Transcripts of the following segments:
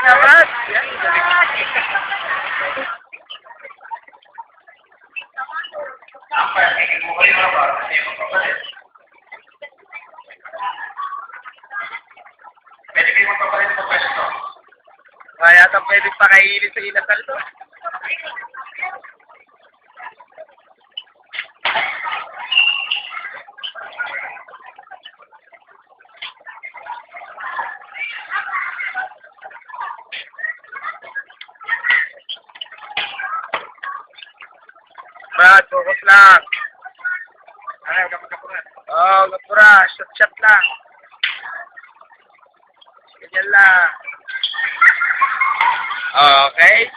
naman. Yan. Pwede kayo magpapalit sa pwesto. Kaya yata pwede pakainin sa inasal to. Brad, focus lang. Ay, huwag ka magkapunan. Oh, gapura. Shot lang. Ganyan lang. Okay.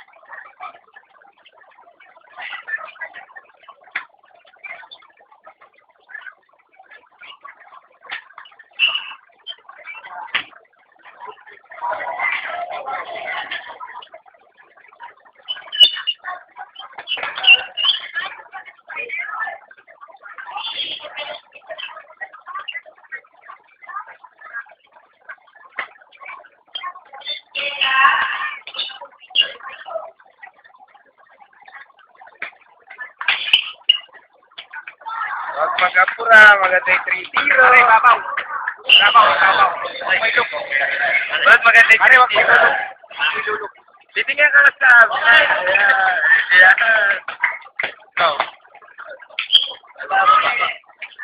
Huwag magapura. Maganda yung 3-0. Ay, babaw. Babaw. May look. Brad, maganda yung Pare, huwag 3-0. may lulok. Titingnan ka na sa ayan. Ayan. Ikaw.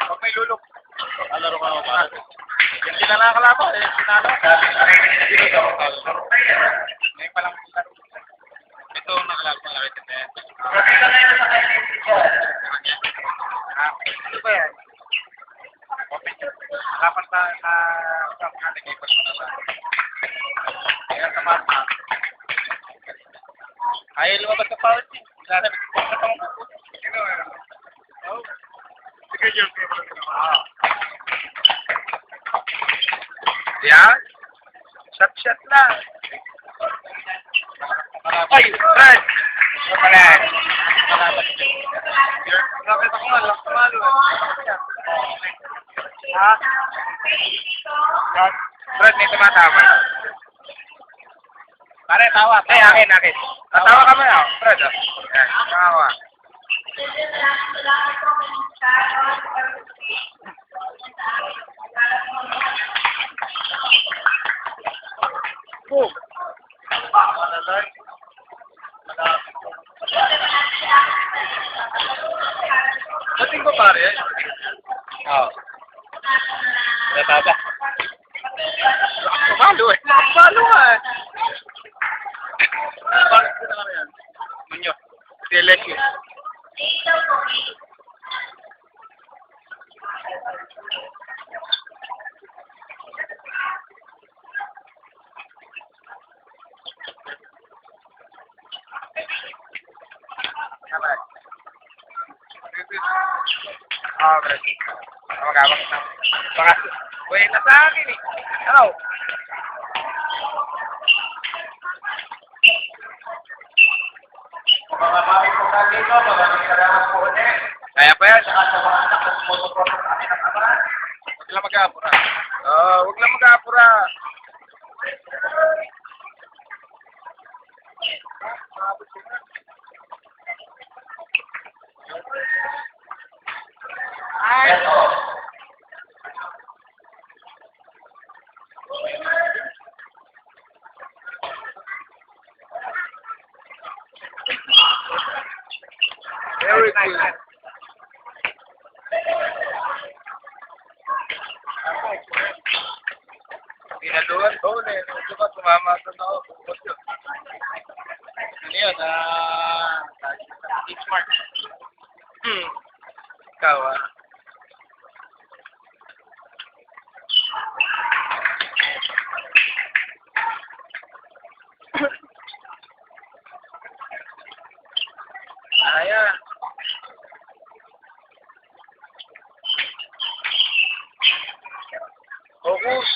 Huwag may lulok. Alaro ka ba? Hindi na nakakalaban. Sinalo. Ngayon pa lang laro. Ito ang nakalaban na rin. Ano ba yan? Dapat na natin kayo pa sa kaya sa mata. Ayaw lumabas sa foul team. Sasabi ko sa pang Sino eh? Oh. Sige, Jim. Yan. Shot lang. Ay, Brad. Kapalad. Bakit ako nga lang tumalo? Ha? Brad, may tumatama. Pare, tawa. Ay, akin. Tatawa ka mo na, Brad. Yan, tawa. Boom. Dating ko pare. Oo. Nataba. Tumalo eh. Palo nga eh. Bakit ko na lang yan? Munyo. Si Leslie. Kapalad. Oo, Brad. Magawak na. Baka, buhay na sa akin eh. Ano? Mga mami po sa dito, maraming salamat po ulit. Kaya pa yan. Saka sa mga anak ko sumusuporta sa amin ng kabahan. Huwag lang mag-aapura. Oo, huwag lang mag-aapura. Ito. Very good. Pinaluan ko eh. Ito ba, tumama sa ako. Bukod yun. Ano yun? Smart. Ikaw ah. Ayan. Focus.